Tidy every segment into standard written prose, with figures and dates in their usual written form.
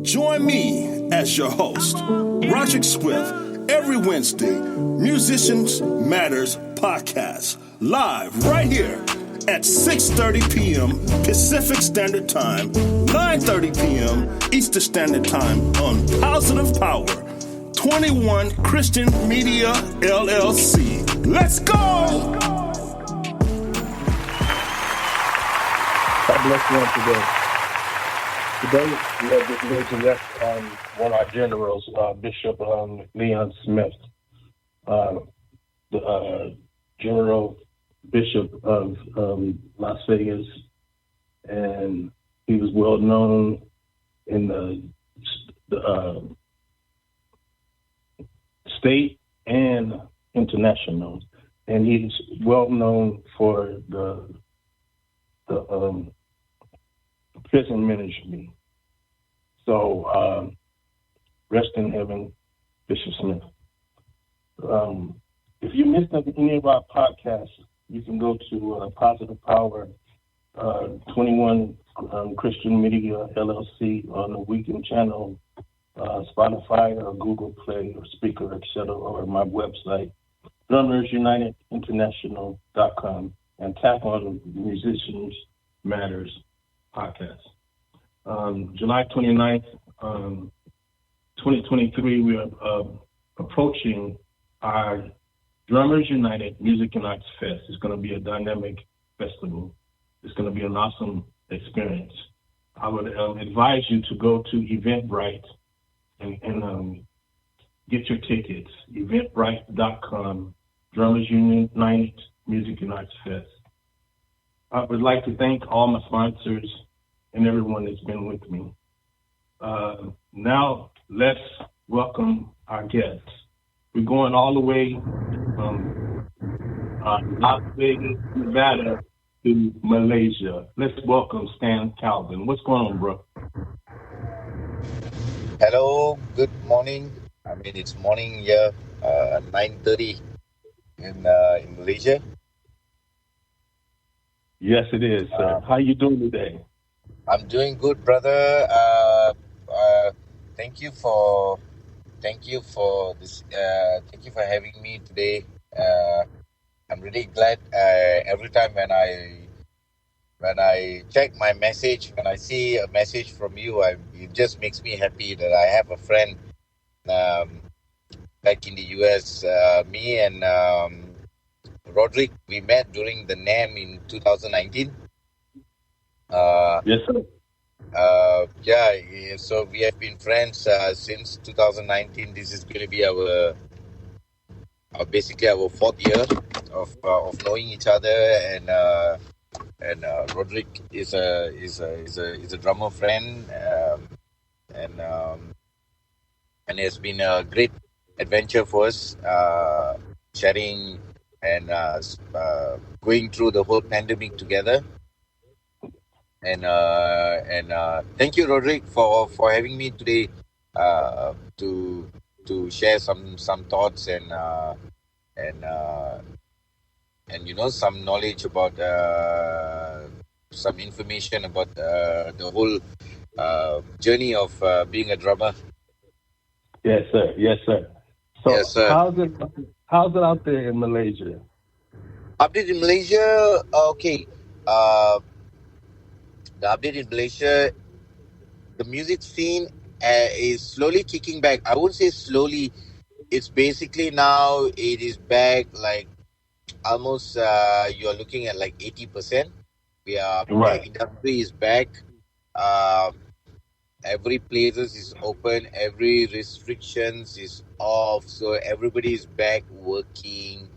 Join me as your host, Roderick Swift, every Wednesday, Musicians Matters podcast, live right here at 6:30 p.m. Pacific Standard Time, 9:30 p.m. Eastern Standard Time on Positive Power, 21 Christian Media, LLC. Let's go! God bless you all today. Today, we have this day to rest on one of our generals, Bishop Leon Smith, the General Bishop of Las Vegas, and he was well known in the state and international, and he's well known for the prison ministry. So, rest in heaven, Bishop Smith. If you missed any of our podcasts, you can go to Positive Power, 21 Christian Media LLC on the Weekend Channel, Spotify or Google Play or Speaker, etc., or my website, drummersunitedinternational.com, and tap on the Musicians Matters podcast. July 29th, 2023, we are approaching our Drummers United Music and Arts Fest. It's going to be a dynamic festival. It's going to be an awesome experience. I would advise you to go to Eventbrite and get your tickets. Eventbrite.com, Drummers United Music and Arts Fest. I would like to thank all my sponsors and everyone that's been with me. Now, let's welcome our guests. We're going all the way from Las Vegas, Nevada to Malaysia. Let's welcome Stan Calvin. What's going on, bro? Hello, good morning. I mean, it's morning here, 9:30 in Malaysia. Yes, it is, sir. How you doing today? I'm doing good, brother. Thank you for this. Thank you for having me today. I'm really glad. Every time when I check my message, when I see a message from you, it just makes me happy that I have a friend back in the US. Me and Roderick, we met during the NAM in 2019. Yes, sir. So we have been friends since 2019. This is going to be our basically our fourth year of knowing each other, and Roderick is a drummer friend, and it's been a great adventure for us, sharing and going through the whole pandemic together. And thank you, Roderick, for having me today to share some thoughts and some knowledge about some information about the whole journey of being a drummer. Yes, sir. Yes, sir. So Yes, sir. How's it out there in Malaysia? Update in Malaysia, okay. The update in Malaysia, the music scene is slowly kicking back. I won't say slowly. It's basically now it is back like almost you're looking at like 80%. Right. The industry is back. Every places is open. Every restrictions is off. So everybody is back working,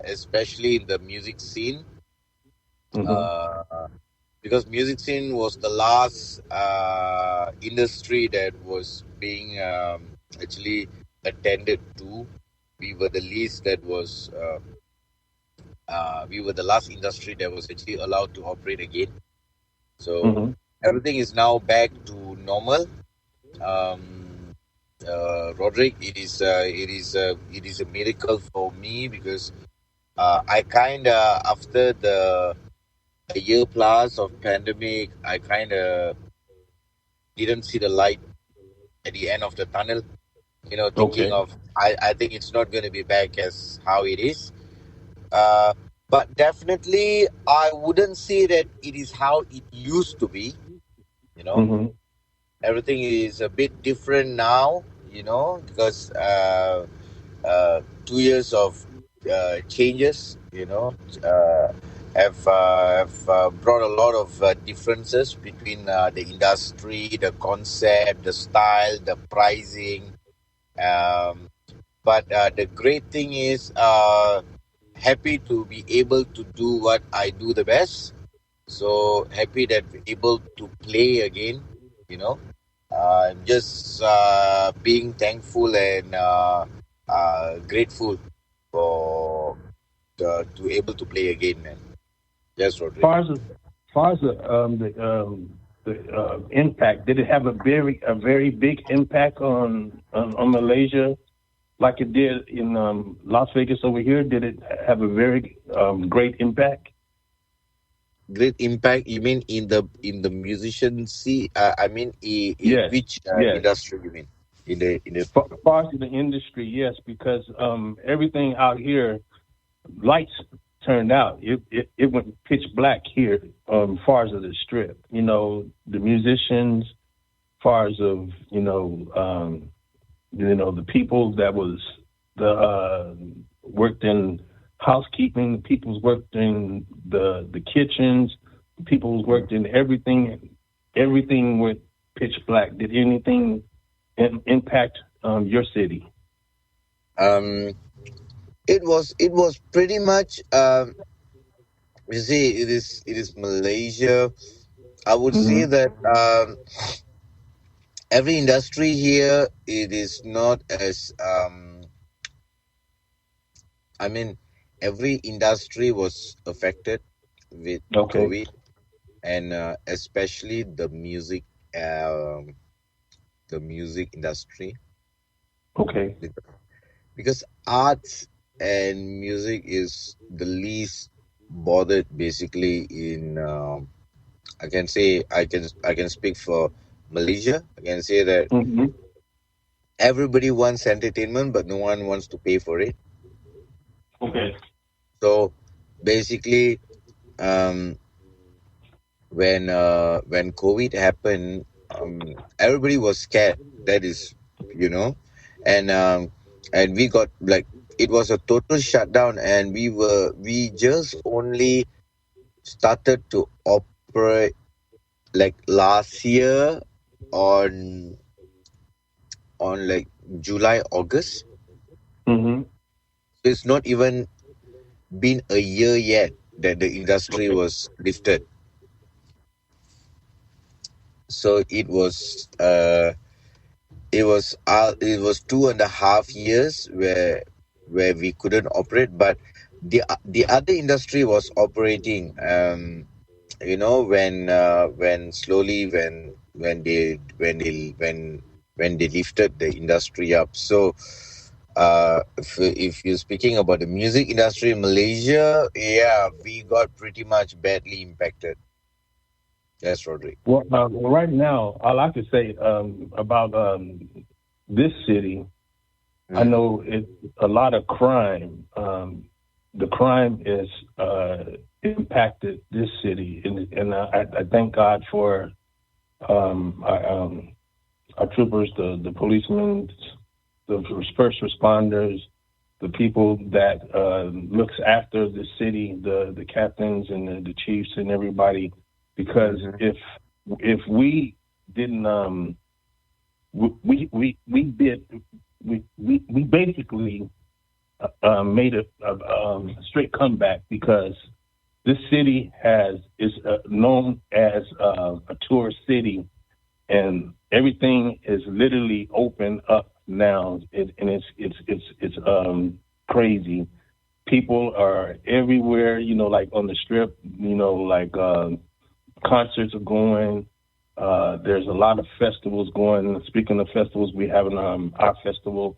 especially in the music scene. Mm-hmm. Because music scene was the last industry that was being actually attended to. We were the least that was. We were the last industry that was actually allowed to operate again. So everything is now back to normal. Roderick, it is a miracle for me because I kind of after a year plus of pandemic, I kind of didn't see the light at the end of the tunnel. Thinking Okay. of, I think it's not going to be back as how it is. Uh, but definitely, I wouldn't say that it is how it used to be. You know, Mm-hmm. everything is a bit different now. Because 2 years of changes, have brought a lot of differences between the industry, the concept, the style, the pricing. Um, but the great thing is, happy to be able to do what I do the best. So happy that we're able to play again. You know, I'm just being thankful and grateful for to able to play again, man. Yes, Rodri. Far as the impact, did it have a very big impact on Malaysia like it did in Las Vegas over here? Did it have a very great impact? Great impact. You mean in the musiciancy? I mean, in Yes, which yes. industry you mean? In the Far as the industry, yes, because everything out here, lights turned out. It went pitch black here. Far as the strip, the musicians, far as of the people that was the worked in housekeeping, the people worked in the kitchens, the people worked in everything. Everything went pitch black. Did anything impact your city? um, it was pretty much. You see, it is Malaysia. I would say Hmm. that every industry here, it is not as I mean, every industry was affected with Okay. COVID, and especially um, the music industry, Okay. because arts and music is the least bothered basically in. I can speak for Malaysia. I can say that Hmm. everybody wants entertainment, but no one wants to pay for it. Okay. So basically, um, when COVID happened, everybody was scared. That is, you know, and we got like, it was a total shutdown, and we just only started to operate like last year on like July, August. Hmm. So it's not even been a year yet that the industry Okay. was lifted. So it was 2.5 years where we couldn't operate, but the other industry was operating. When slowly, when they lifted the industry up. So if you're speaking about the music industry in Malaysia, yeah, we got pretty much badly impacted. Yes, Rodri. Well, right now, all I could say about this city, I Mm. know it's a lot of crime. The crime is impacted this city, and I thank God for um, our, um, our troopers, the policemen, the first responders, the people that looks after the city, the captains and the chiefs and everybody. Because Mm-hmm. if we didn't we did we basically made a straight comeback because this city is known as a tourist city, and everything is literally open up now, and it's crazy. People are everywhere, like on the strip, like concerts are going. There's a lot of festivals going. Speaking of festivals, we have our festival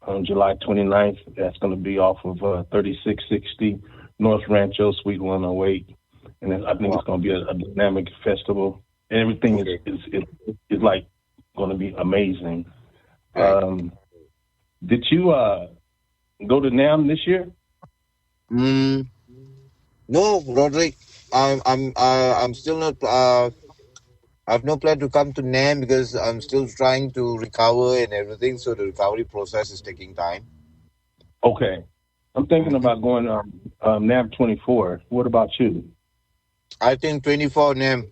on July 29th. That's going to be off of 3660 North Rancho, Suite 108. And I think Wow. it's going to be a dynamic festival. Everything Okay. is like going to be amazing. Right. Um, did you go to NAM this year? Mm, no, Roderick. I'm still not. I have no plan to come to NAM because I'm still trying to recover and everything. So the recovery process is taking time. Okay. I'm thinking Hmm. about going NAM 24. What about you? I think 24 NAM.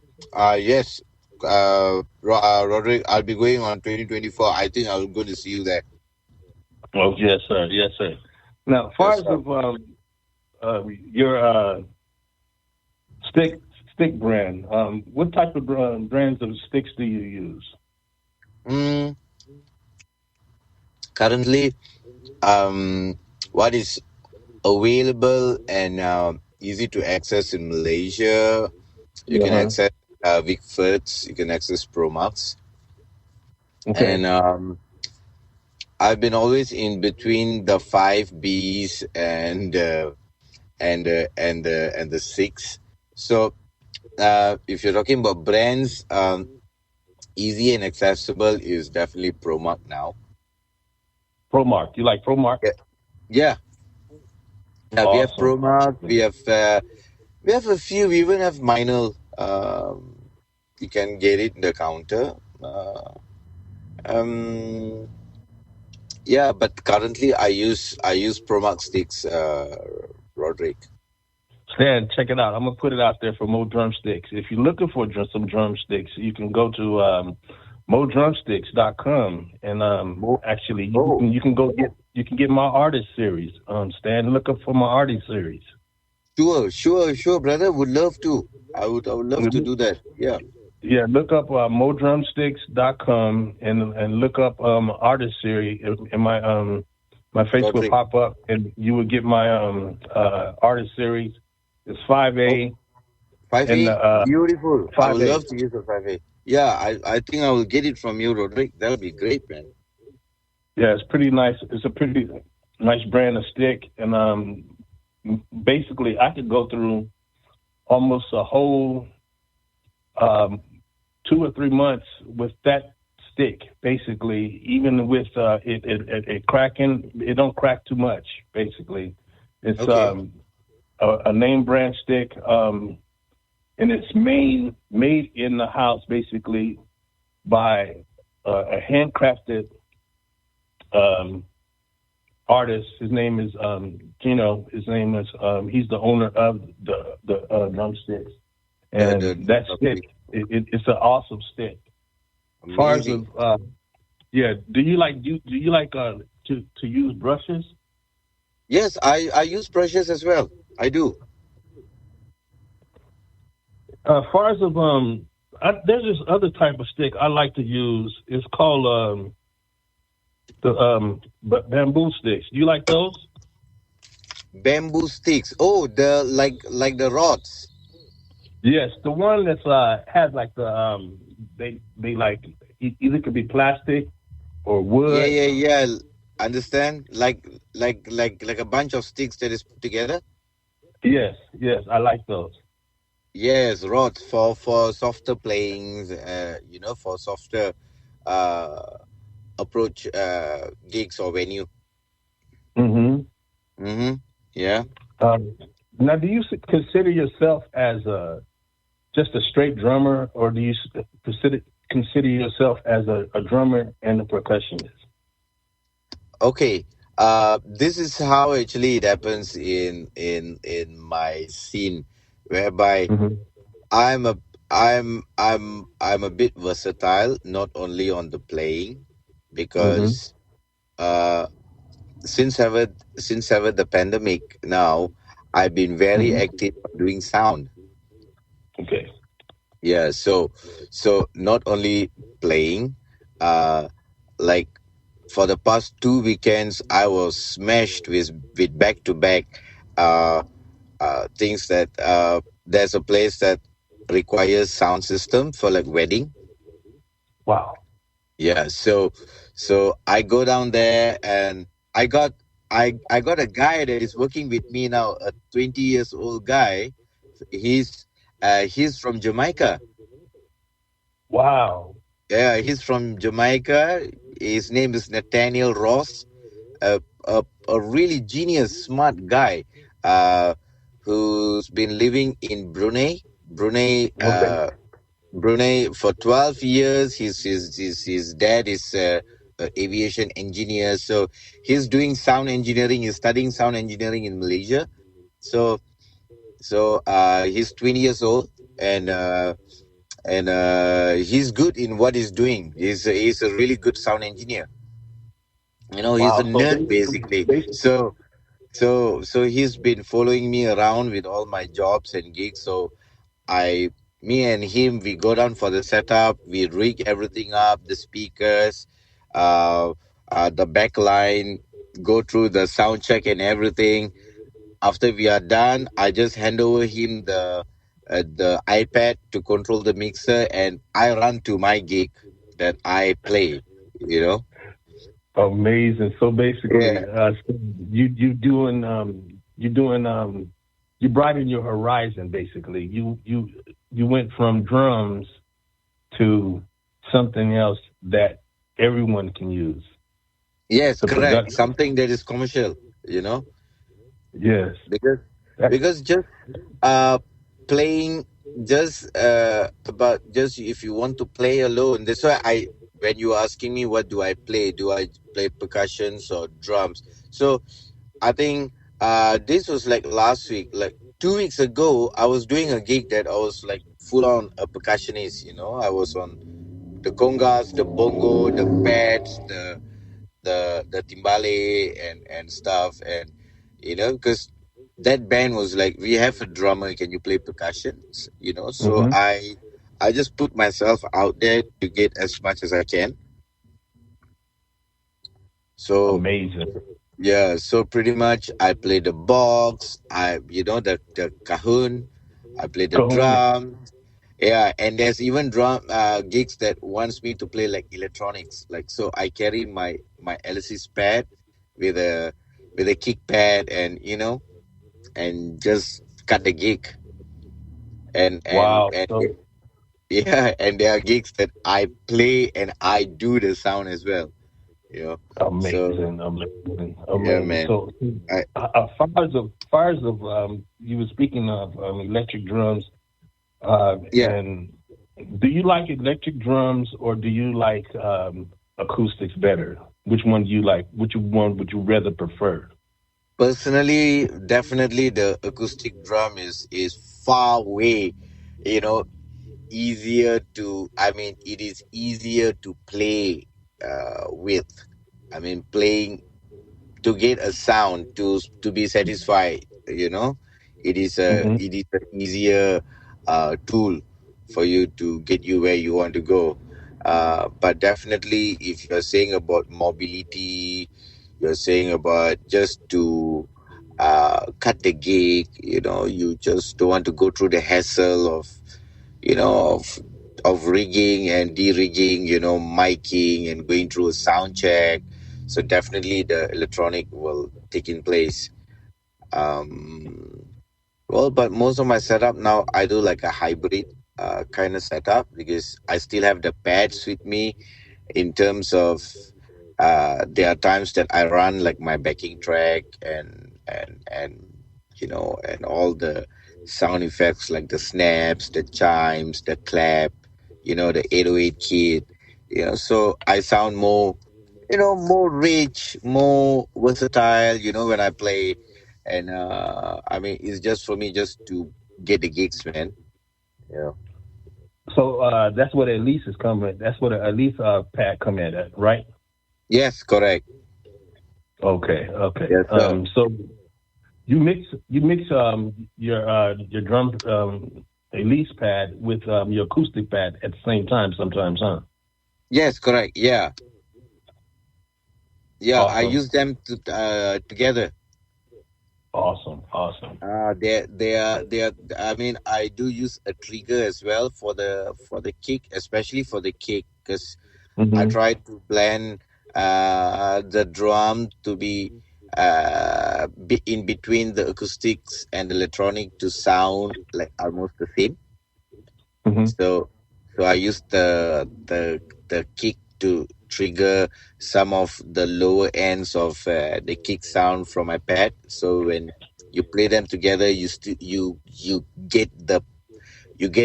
Yes. Roderick, I'll be going on 2024. I think I'm going to see you there. Oh, yes, sir. Yes, sir. Now, as far Yes, as sir. of your stick stick brand, what type of brands of sticks do you use? Mm, currently, what is available and easy to access in Malaysia? You can Uh-huh. access Vic Foods, you can access Promax, and Okay. I've been always in between the five Bs and the six. So if you're talking about brands, easy and accessible is definitely Promax now. ProMark. You like ProMark? Yeah, yeah. We have Awesome. Promax. We have a few. We even have minor. You can get it in the counter. Um, yeah, but currently I use Promax sticks, Roderick. Stan, check it out. I'm gonna put it out there for Mo Drumsticks. If you're looking for some drumsticks, you can go to modrumsticks.com and Oh, actually oh, you can get my artist series. Stan, look up for my artist series. sure, brother. Would love to. I would love to do that. Yeah. Yeah, look up modrumsticks.com and look up artist series and my face will Roderick. pop up and you will get my artist series. It's Oh, 5A and 5A. Beautiful. I would 5A. love to use a 5A. Yeah, I think I will get it from you, Roderick. That would be great, man. Yeah, it's pretty nice. It's a pretty nice brand of stick, and basically, I could go through almost a whole um, 2 or 3 months with that stick. Basically, even with it cracking, it don't crack too much. Basically, it's Okay. a name brand stick, and it's made in the house, basically by a handcrafted um, artist. His name is Gino. His name is he's the owner of the drumsticks, and that stick Lovely. it's an awesome stick. As far as Amazing. yeah, do you like to use brushes? Yes, I use brushes as well. I do. As far as there's this other type of stick I like to use. It's called the bamboo sticks. Do you like those? Bamboo sticks. Oh, the the rods. Yes, the one that's has like the they like either could be plastic or Yeah, wood. yeah, yeah. Understand? Like a bunch of sticks that is put together. Yes, yes, I like those. Yes, rods for softer playings. For softer uh approach gigs or venue. Hmm. Mm-hmm. Yeah. Um, Now, do you consider yourself as a just a straight drummer, or do you consider yourself as a drummer and a percussionist? Okay. This is how actually it happens in my scene, whereby Hmm. I'm a I'm a bit versatile, not only on the playing, Hmm. because uh since ever the pandemic now, I've been very Hmm. active on doing sound. Okay. Yeah, so not only playing, uh like for the past 2 weekends I was smashed with back to back things that there's a place that requires sound system for like wedding. Wow. Yeah, so I go down there and I got a guy that is working with me now, a 20 years old guy. He's from Jamaica. Wow. Yeah, he's from Jamaica. His name is Nathaniel Ross. A really genius, smart guy, uh, who's been living in Brunei, Okay. Brunei for 12 years. His dad is an aviation engineer, so he's doing sound engineering. He's studying sound engineering in Malaysia. So he's 20 years old, and he's good in what he's doing. He's a really good sound engineer. He's a Wow. So nerd basically. basically, So he's been following me around with all my jobs and gigs. So I, me and him, we go down for the setup. We rig everything up, the speakers, uh, the back line, go through the sound check and everything. After we are done, I just hand over him the iPad to control the mixer, and I run to my gig that I play. You know, amazing. So yeah. basically, so you doing you broaden your horizon. Basically, you went from drums to something else that everyone can use. Yes, The correct. production. Something that is commercial. You know, Yes. because That, because just uh playing just about just if you want to play alone. That's why I when you asking me what do I play percussions or drums. So I think this was like last week, like 2 weeks ago. I was doing a gig that I was like full on a percussionist. I was on the congas, the bongo, the pads, the timbale and stuff. And because that band was like, we have a drummer, can you play percussions? So hmm I just put myself out there to get as much as I can. So Amazing. yeah, so pretty much I play the box, the cajon, I play the Cajon. drum. Yeah, and there's even drum gigs that wants me to play like electronics. Like, so I carry my Elysis pad with a kick pad, and just cut the gig. And Wow. So yeah, and there are gigs that I play and I do the sound as well. So amazing, amazing, yeah, amazing. man. So, I far as of you were speaking of electric drums, Yeah, and do you like electric drums or do you like acoustics better? Which one do you like? Which one would you rather prefer? personally, definitely the acoustic drum is far way, you know, easier to. I mean, it is easier to play with. I mean, playing to get a sound to be satisfied. Hmm It is an easier tool for you to get you where you want to go. But definitely, if you're saying about mobility, you're saying about just to cut the gig, you just don't want to go through the hassle of you know of of rigging and de-rigging, miking and going through a sound check. So definitely the electronic will take in place. um well, but most of my setup now, I do like a hybrid kind of setup, because I still have the pads with me. In terms of there are times that I run like my backing track and all the sound effects, like the snaps, the chimes, the clap, the 808 kit. So I sound more rich, more versatile, when I play. And I mean, it's just for me just to get the gigs, man. Yeah. So that's what Elise is coming. That's what a Elise pad come in at, right? Yes, correct. Okay, okay. Yes, sir. So you mix your drum Elise pad with your acoustic pad at the same time sometimes, huh? Yes, correct. Yeah. Yeah, I Awesome, use them together. awesome, awesome. They are. I mean, I do use a trigger as well for the kick, especially for the kick, because I Hmm try to blend the drum to be in between the acoustics and the electronic to sound like almost the same. hmm So I use the the kick to trigger some of the lower ends of the kick sound from my pad. So when you play them together, you get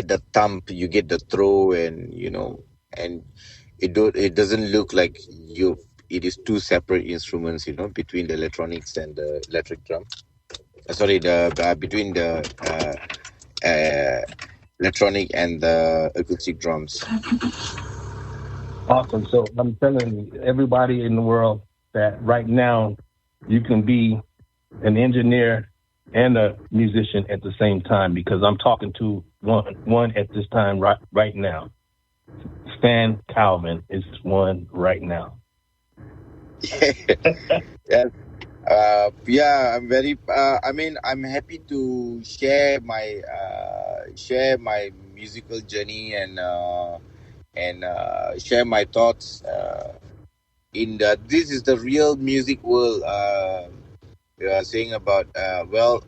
the thump, you get the throw, and and it doesn't look like it is two separate instruments, between the electronics and the electric drum. Sorry, the between the uh, electronic and the acoustic drums. Awesome. So I'm telling everybody in the world that right now you can be an engineer and a musician at the same time, because I'm talking to one at this time right now. Stan Calvin is one right now. Yeah. I'm very. I'm happy to share my musical journey and share my thoughts in the. This is the real music world. We are saying about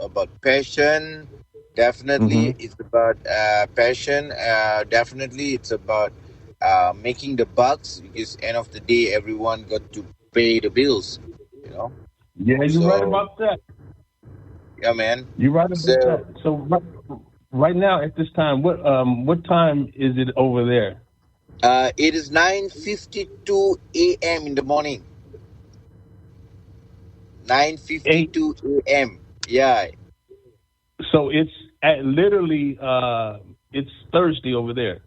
about passion. Mm-hmm. Definitely, it's about passion. Definitely, it's about making the bucks, because end of the day, everyone got to pay the bills. You know. Yeah, you're right So about that. yeah, man. You're right about So that. So right now at this time, what time is it over there? it is 9:52 a.m. in the morning. Nine fifty Eight. two a.m. Yeah, So it's at literally it's Thursday over there.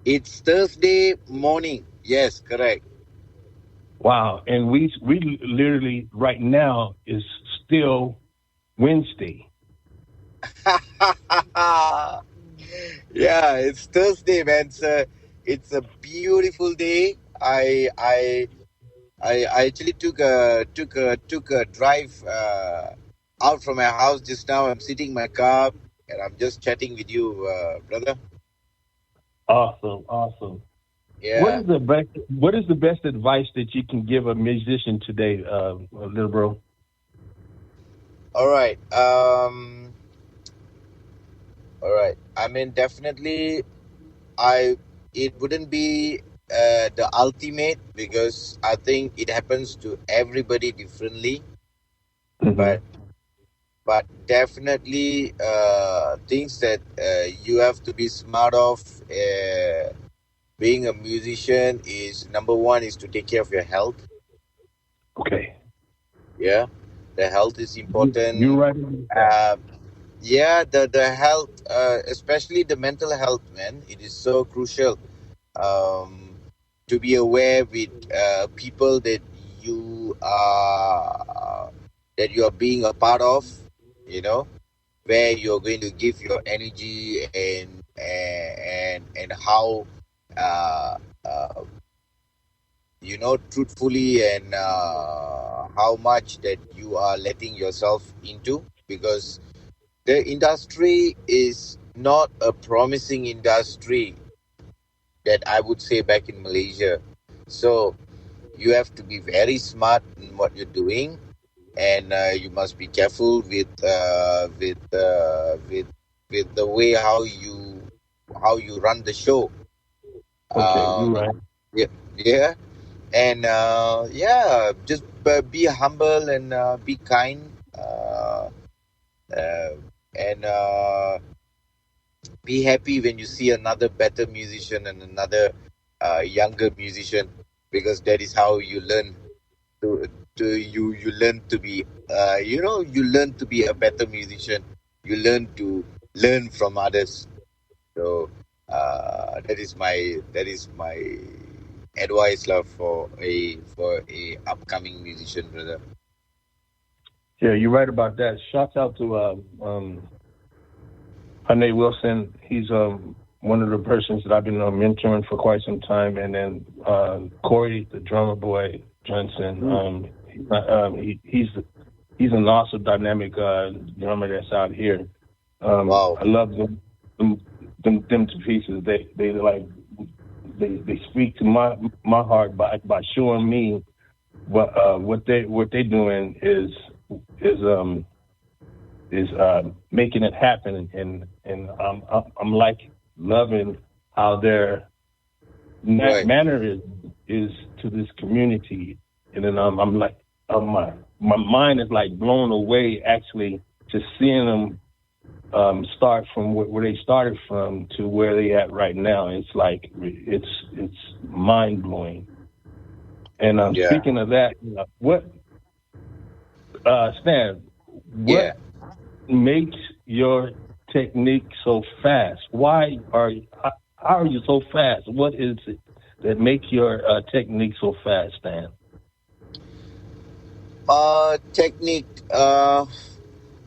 it's Thursday morning. Yes, correct. Wow, and we literally right now is still Wednesday. Yeah, it's Thursday, man. It's a beautiful day. I actually took a drive out from my house just now. I'm sitting in my car and I'm just chatting with you, brother. Awesome, awesome. Yeah. What is the best advice that you can give a musician today, little bro? All right. All right. I mean, definitely, I it wouldn't be the ultimate, because I think it happens to everybody differently. Hmm. But definitely, things that you have to be smart of. Being a musician is number one is to take care of your health. Okay, Yeah, the health is you're important. right about that. Uh, yeah, the health, especially the mental health, man. It is so crucial. Um, to be aware with people you are that you are being a part of. You know, where you're going to give your energy and how uh, uh, truthfully, and how much that you are letting yourself into, because the industry is not a promising industry that I would say back in Malaysia. So you have to be very smart in what you're doing, and you must be careful with the way how you run the show. Okay, you're Um, right. yeah, yeah, and just be humble and be kind, uh, and be happy when you see another better musician and another younger musician, because that is how you learn to you learn to be you learn to be a better musician. You learn from others. So that is my advice, love, for a upcoming musician, brother. Yeah, you're right about that. Shouts out to Hane Wilson. He's one of the persons that I've been mentoring for quite some time, and then Corey, the drummer boy Johnson. He's an awesome dynamic drummer that's out here. Wow. I love them to pieces. They speak to my heart by showing me what they doing is making it happen, and I'm like loving how they're That Right. mannerism is to this community, and then I'm like, my mind is like blown away actually just seeing them start from where they started from to where they at right now. It's like it's mind blowing. And Yeah. speaking of that, what Stan, Yeah. what makes your technique so fast? How are you so fast? What is it that makes your technique so fast, Stan? Technique.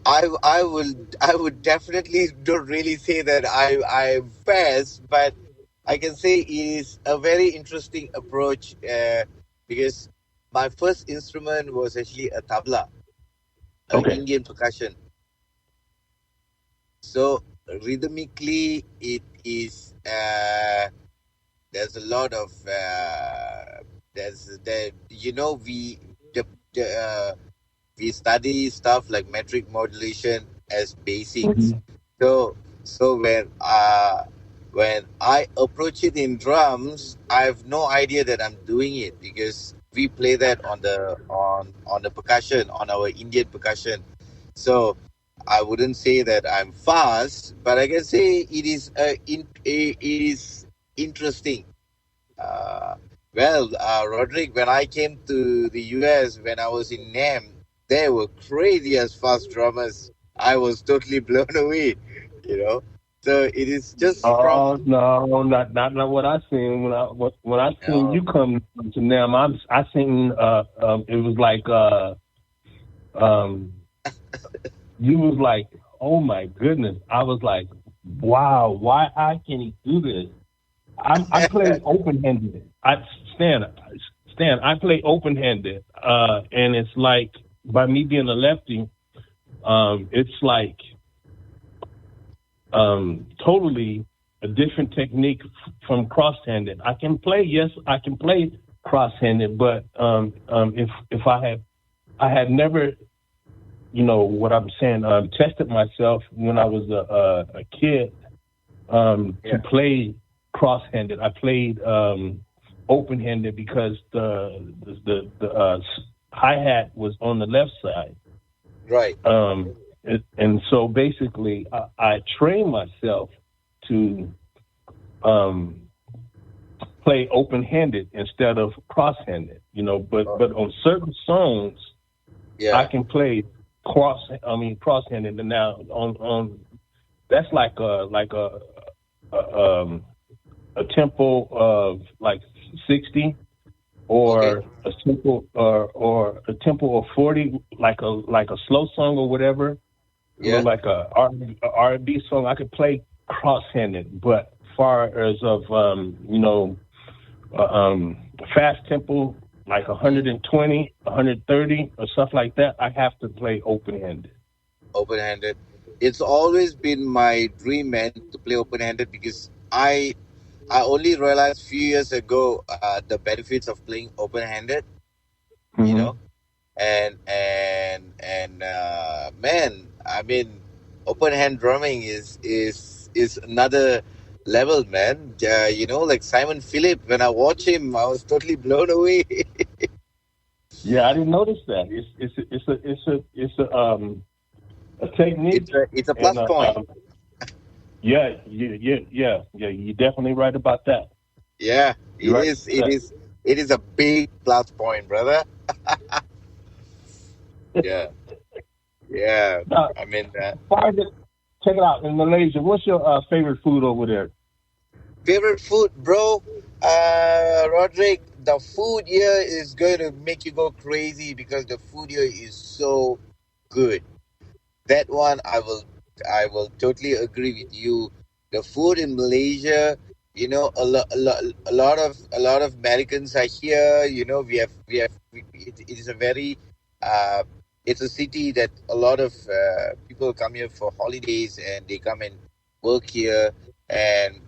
I would definitely don't really say that I'm fast, but I can say it is a very interesting approach because my first instrument was actually a tabla, Okay. Indian percussion. So rhythmically, it is there's a lot of there's the the we study stuff like metric modulation as basics. Mhm. So when I approach it in drums, I have no idea that I'm doing it because we play that on the percussion, on our Indian percussion. So I wouldn't say that I'm fast, but I can say it is interesting. uh, Roderick, when I came to the US when I was in NAM, they were crazy as fast drummers. I was totally blown away, you know. So it is just Oh from no, not what I seen when I seen uh, you come to them. I seen it was like um you was like, oh my goodness. I was like, wow, why how can he do this? I play open handed. Stan Stan I play open handed. And it's like by me being a lefty, it's like totally a different technique from cross-handed. I can play, yes, I can play cross-handed, but if I had never, what I'm saying, tested myself when I was a kid to yeah, play cross-handed. I played open-handed because the hi hat was on the left side. right. And so basically, I trained myself to um, play open-handed instead of cross-handed. Uh, But on certain songs, I yeah, can play cross-handed. And now on that's a tempo of like 60 okay, or a simple or a tempo of 40, like a slow song or whatever. yeah, Like R&B song, I could play cross-handed, but far as of fast tempo like mm, 120, 130 or stuff like that, I have to play open-handed. open-handed. It's always been my dream, man, to play open-handed because I only realized a few years ago the benefits of playing open-handed. You Hmm. know, and man, I mean, open hand drumming is another level, man. Like Simon Philip, when I watch him, I was totally blown away. Yeah, I didn't notice that. It's a technique, It's a and plus point. yeah. You're definitely right about that. Yeah, You're it right is. It about is. It is a big plus point, brother. that. Yeah, yeah. Now, I mean, far as check it out in Malaysia. What's your favorite food over there? favorite food, bro. Roderick, the food here is going to make you go crazy because the food here is so good. That one I will totally agree with you. The food in Malaysia, a lot of Americans are here. It is a very uh, it's a city that a lot of people come here for holidays and they come and work here, and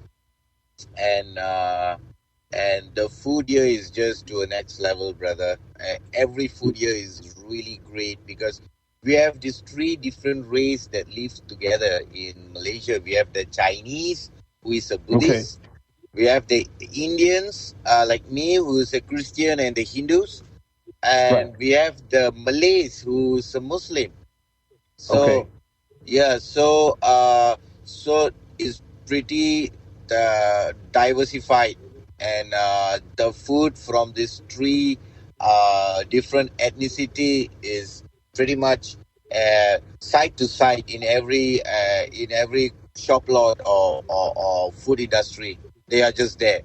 and uh, and the food here is just to a next level, brother. Every food here is really great because we have these three different races that live together in Malaysia. We have the Chinese, who is a Okay. Buddhist. We have the Indians, like me, who's a Christian, and the Hindus, Right. and we have the Malays, who's a Muslim. Okay. So yeah, so it's pretty diversified, and the food from these three different ethnicity is pretty much side to side in every shop lot or food industry. They are just there,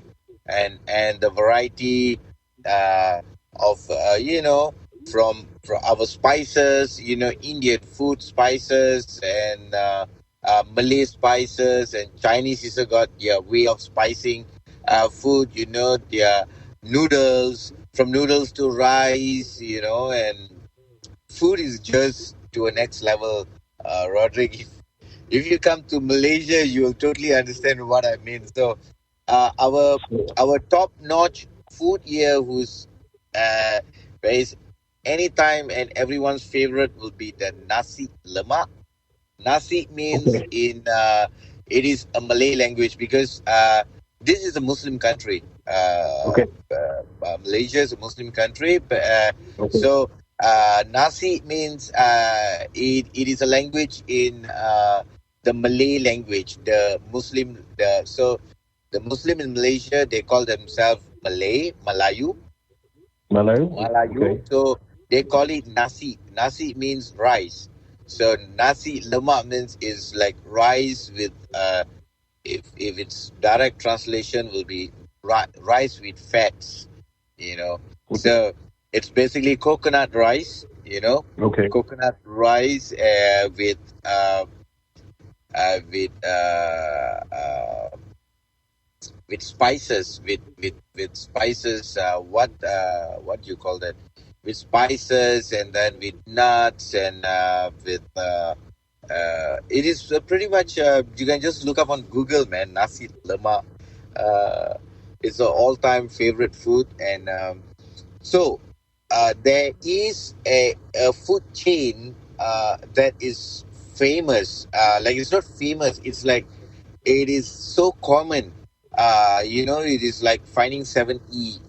and the variety uh, of from our spices, Indian food spices, and Malay spices, and Chinese is got their way of spicing food, their noodles, from noodles to rice, and food is just to a next level, Roderick. If you come to Malaysia, you will totally understand what I mean. So, uh, our So, our top notch food here, who's where is anytime and everyone's favorite will be the nasi lemak. Nasi means okay. it is a Malay language because this is a Muslim country. Okay. Malaysia is a Muslim country, but Okay. so Nasi means it is a language in the Malay language. The Muslim in Malaysia, they call themselves Melayu. Malay. Malayu. Okay. So they call it nasi. Nasi means rice. So nasi lemak means is like rice with if its direct translation will be rice with fats. You know. Okay. So it's basically coconut rice. Okay. Coconut rice with with spices with spices what do you call that, with spices, and then with nuts, and with it is pretty much you can just look up on Google, man. Nasi lemak uh, is an all-time favorite food, and so there is a food chain that is famous, like it's not famous, it's like it is so common. It is like finding 7E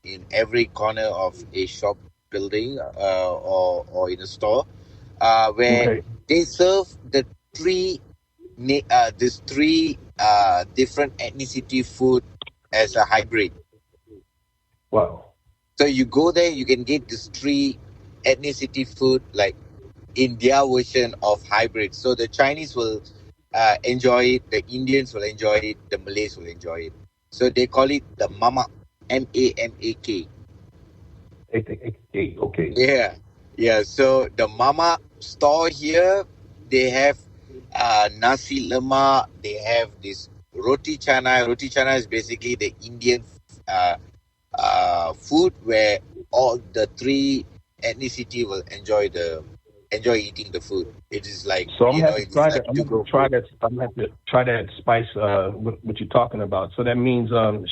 in every corner of a shop building, or in a store, where Okay. they serve the these three different ethnicity food as a hybrid. Wow. So you go there, you can get these three ethnicity food like in their version of hybrid. So the Chinese will enjoy it, the Indians will enjoy it, the Malays will enjoy it. So they call it the Mama, Mamak. Okay. Yeah, yeah. So the Mama store here, they have nasi lemak. They have this roti canai. Roti canai is basically the Indian uh, food where all the three ethnicity will enjoy eating the food. It is like So I'm gonna have to it is try that. like I'm to gonna have go to try food. that. I'm gonna have to try that spice. What you're talking about. So that means,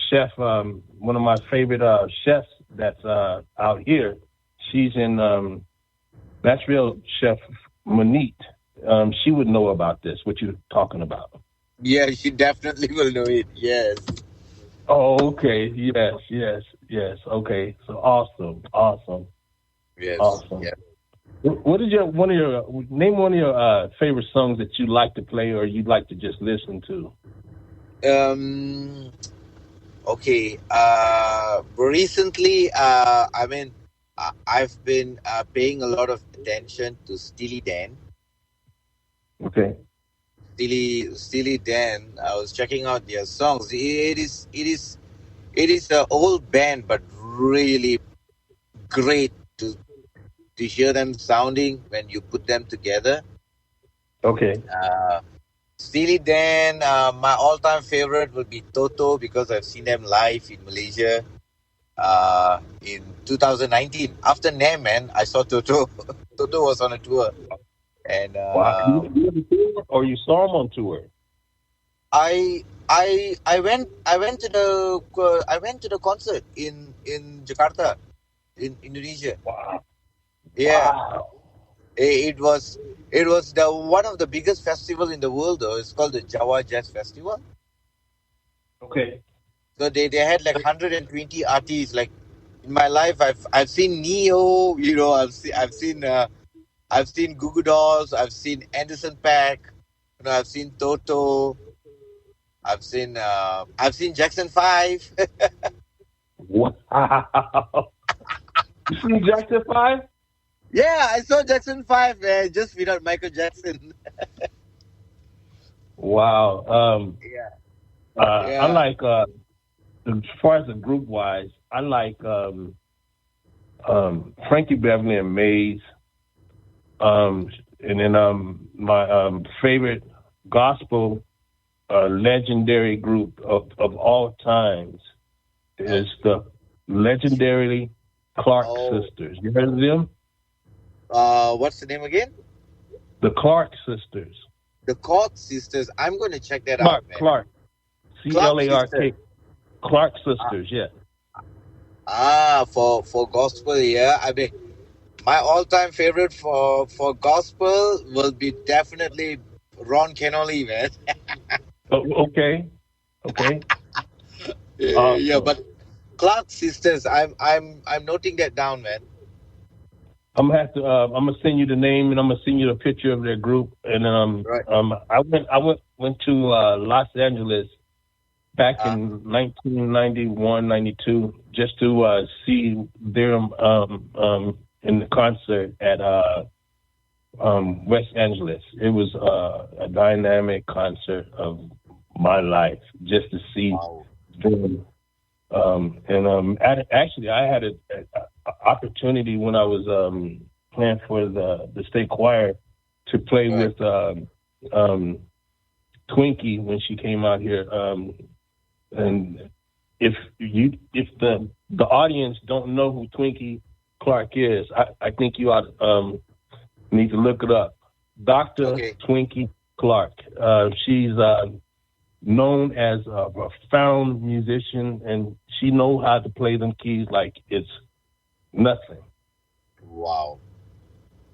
chef. One of my favorite chefs that's out here. She's in Nashville. Chef Monique. She would know about this. What you're talking about. Yeah, she definitely will know it. Yes, Oh, okay. Yes. Yes. Yes. Okay. So awesome. Awesome. yes, Awesome. yeah. What is your one of your name one of your favorite songs that you like to play or you'd like to just listen to? Um. Okay. Recently, I've been paying a lot of attention to Steely Dan. Okay. Steely Dan. I was checking out their songs. It is an old band, but really great to hear them sounding when you put them together. Okay. Uh, Steely Dan, my all-time favorite would be Toto because I've seen them live in Malaysia in 2019. After NAM, man, I saw Toto. Toto was on a tour, and Wow. You went to tour or you saw them on tour? I went to the concert in Jakarta, in Indonesia. Wow. Yeah, Wow. it was the one of the biggest festival in the world, though. It's called the Jawa Jazz Festival. Okay. So they had like 120 artists. Like in my life, I've seen Neo. I've seen Goo Goo Dolls. I've seen Anderson Paak. I've seen Toto. I've seen Jackson 5. Wow. You seen Jackson 5? Yeah, I saw Jackson 5, man, just without Michael Jackson. Wow. Yeah. I Yeah. like as far as the group wise, I like Frankie Beverly and Maze. And then my favorite gospel legendary group of all times is the legendary Clark Oh, Sisters. You heard of them? what's the name again? The Clark Sisters. The Koch sisters. I'm going to check that out, Clark, man. Clark, Clark sisters. Clark. Clark Ah, Sisters. Yeah. for gospel, yeah. I mean, my all-time favorite for gospel will be definitely Ron Kenoly, man. Oh, okay. Okay. Yeah, Awesome. but Clark sisters. I'm noting that down, man. I'm gonna have to. I'm gonna send you the name, and I'm gonna send you the picture of their group. And Right. I went to Los Angeles back Uh, in 1991, 92, just to see them in the concert at West Angeles. It was a dynamic concert of my life, just to see wow. them. Actually, I had an opportunity when I was playing for the state choir to play Right. with Twinkie when she came out here. And if the audience don't know who Twinkie Clark is, I think you ought need to look it up. Dr. Okay. Twinkie Clark. She's known as a profound musician, and she knows how to play them keys like it's nothing. Wow.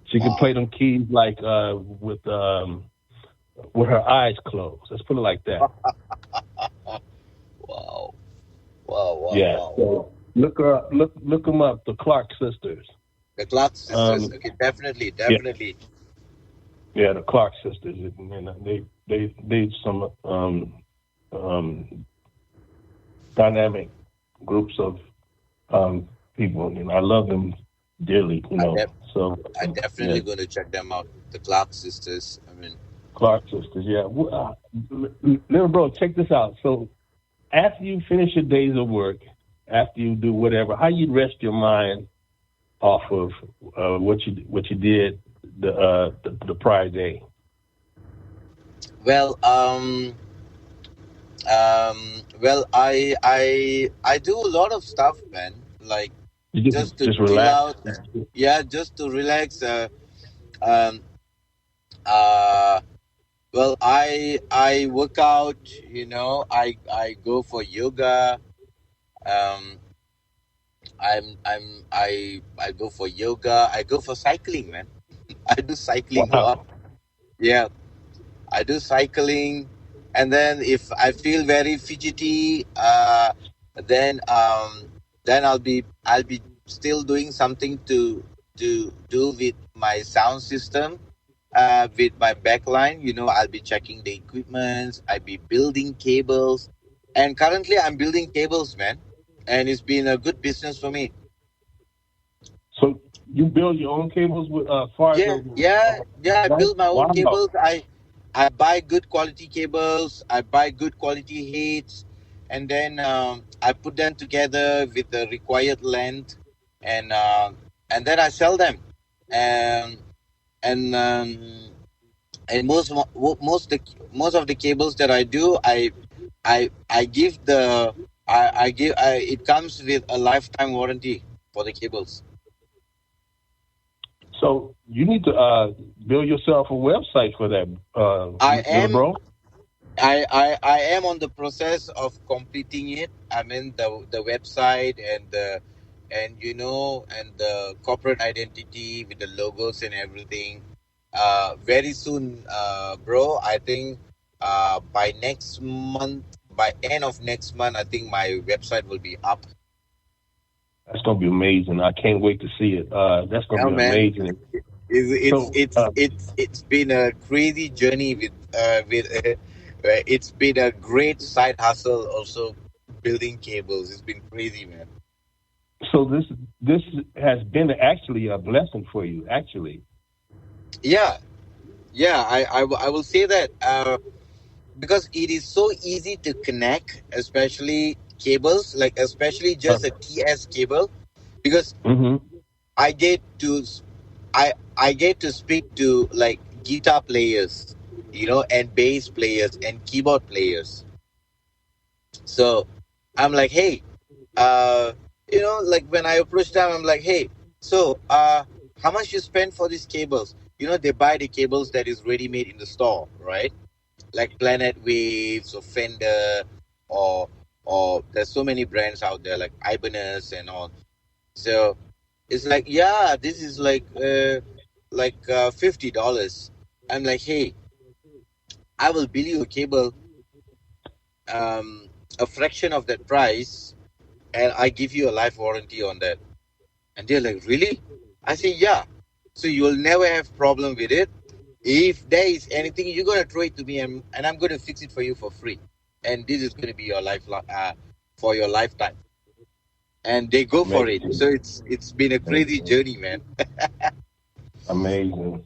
She can play Wow. them keys like with her eyes closed. Let's put it like that. Wow. Wow. Wow. Yeah. Wow. So look her up. Look them up. The Clark sisters. The Clark sisters. Um, Okay, definitely, yeah, definitely. yeah, the Clark sisters. And they some um, dynamic groups of people. And I love them dearly. I def- So I yeah, definitely going to check them out. The Clark sisters. I mean, Clark sisters. Yeah. Little bro, check this out. So after you finish your days of work, after you do whatever, how you rest your mind off of what you did the prior day. well, I do a lot of stuff, man. Like You just to just chill relax. out. Yeah, just to relax. Um. Uh. Well, I work out. I go for yoga. Um. I go for yoga. I go for cycling, man. I do cycling a lot. Wow. Yeah, I do cycling, and then if I feel very fidgety, then I'll be still doing something to do with my sound system, with my backline. I'll be checking the equipments. I'll be building cables, and currently I'm building cables, man, and it's been a good business for me. So you build your own cables with far as Yeah, yeah, yeah. I right? build my own Wow. cables. I buy good quality cables. I buy good quality heads, and then I put them together with the required length, and then I sell them. And and and most of the cables that I do, I give it comes with a lifetime warranty for the cables. So you need to build yourself a website for that, I little am bro. I am on the process of completing it. I mean the website and the corporate identity with the logos and everything. Very soon, bro. I think by next month by end of next month, I think my website will be up. That's gonna be amazing. I can't wait to see it. That's gonna Yeah, be man. amazing. It's So, it's it's it's been a crazy journey with it's been a great side hustle also building cables. It's been crazy, man. so this has been actually a blessing for you, actually. Yeah, yeah. I will say that because it is so easy to connect, especially cables, like especially Uh, just a TS cable, because hmm I get to I get to speak to like guitar players, and bass players and keyboard players. So I'm like, hey, uh, like when I approach them, I'm like, hey, so how much you spend for these cables? They buy the cables that is ready made in the store, right? Like Planet Waves or Fender, or there's so many brands out there like Ibanez and all. So it's like, yeah, this is like $50. I'm like, hey, I will bill you a cable, um, a fraction of that price, and I give you a life warranty on that. And they're like, really? I say, yeah. So you'll never have problem with it. If there is anything, you're gonna throw it to me, and I'm gonna fix it for you for free. And this is gonna be your for your lifetime. And they go for it. So Amazing, it's been a crazy amazing, journey, man. amazing.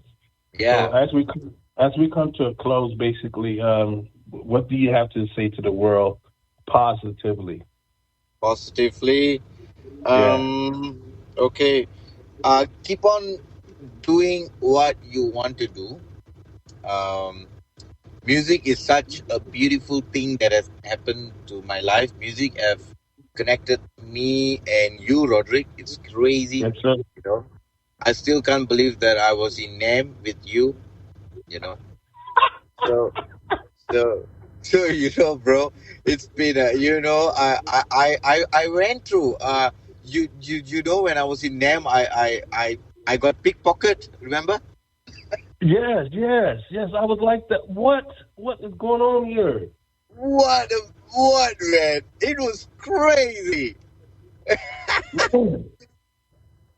So Yeah. as we come to a close, basically, what do you have to say to the world positively? Positively. Yeah, Um. Okay. Keep on doing what you want to do. Um. Music is such a beautiful thing that has happened to my life. Music have connected me and you, Roderick. It's crazy, yes, sir. you know. I still can't believe that I was in NAM with you, you know. So, so, bro. It's been, I went through. When I was in NAM, I got pickpocket. Remember? Yes, yes, yes. I was like that. What is going on here? What, man? It was crazy. Man,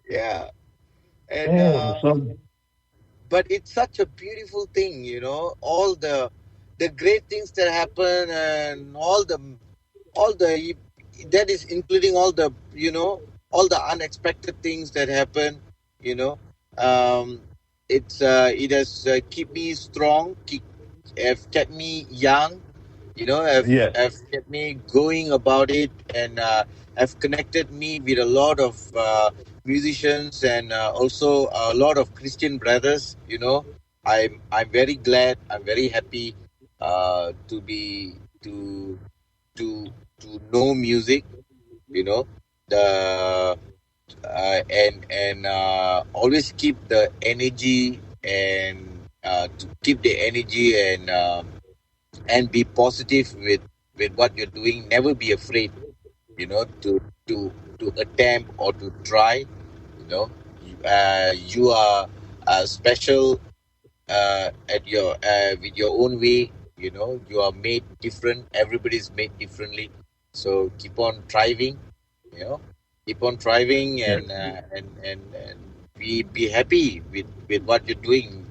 Yeah, and man, so but it's such a beautiful thing, all the great things that happen, and all the that is including all the unexpected things that happen. You know, um, it has keep me strong, have kept me young, yes, have kept me going about it, and have connected me with a lot of musicians, and also a lot of Christian brothers. I'm very glad. I'm very happy to be to know music. You know the and always keep the energy, and to keep the energy, and be positive with what you're doing. Never be afraid, to attempt or to try. You are special at your with your own way. You are made different. Everybody's made differently. So keep on thriving. You know, keep on thriving, yes, and be happy with what you're doing.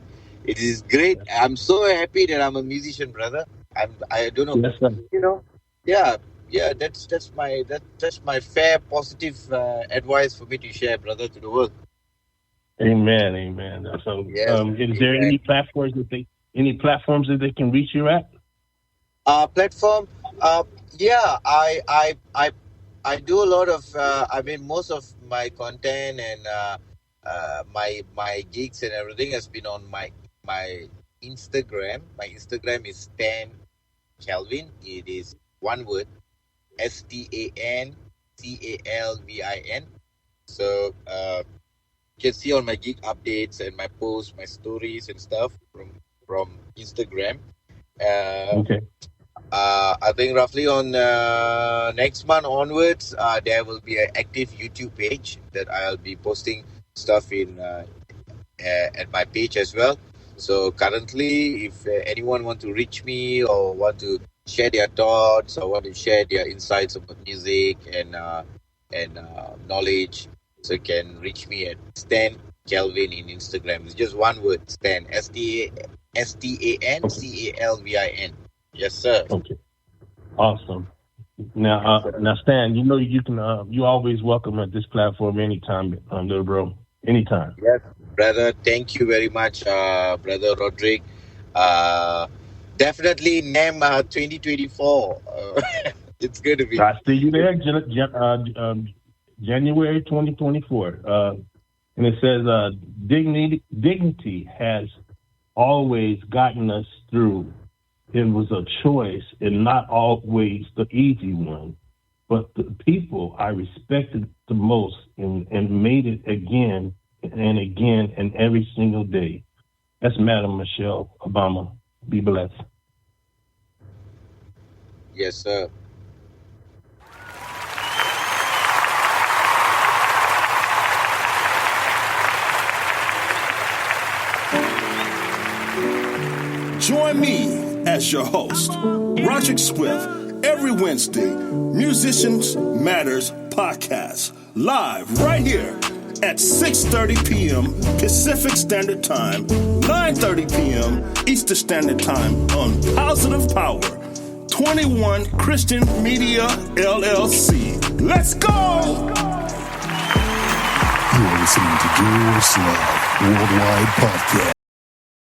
It is great. yes, I'm so happy that I'm a musician, brother. I don't know. yes, sir. You know, yeah, yeah. That's my fair positive advice for me to share, brother, to the world. Amen, amen. So, Yes, is there amen. any platforms that they can reach you at? Platform. Yeah, I do a lot of. I mean, most of my content, and my gigs and everything has been on my Instagram. My Instagram is Stan Calvin. It is one word: StanCalvin. So you can see all my gig updates and my posts, my stories and stuff from Instagram. Uh, Okay, I think roughly on next month onwards, there will be an active YouTube page that I'll be posting stuff in at my page as well. So currently, if anyone want to reach me or want to share their thoughts or want to share their insights about music and knowledge, so you can reach me at Stan Calvin in Instagram. It's just one word, Stan, STAN CALVIN. Yes, sir. Okay. Awesome. Now, Stan, you know you can. You always welcome at this platform anytime, little bro. Anytime. Yes, brother. Thank you very much, brother Roderick. Definitely NAM 2024. It's good to be. I see you there, January 2024. And it says, dignity has always gotten us through. It was a choice and not always the easy one. But the people I respected the most and made it again and again and every single day. That's Madam Michelle Obama. Be blessed. Yes, sir. Join me as your host, Roderick Swift, every Wednesday, Musicians Matters Podcast, live right here at 6:30 p.m. Pacific Standard Time, 9:30 p.m. Eastern Standard Time on Positive Power, 21 Christian Media, LLC. Let's go! You're listening to Jules Live Worldwide Podcast.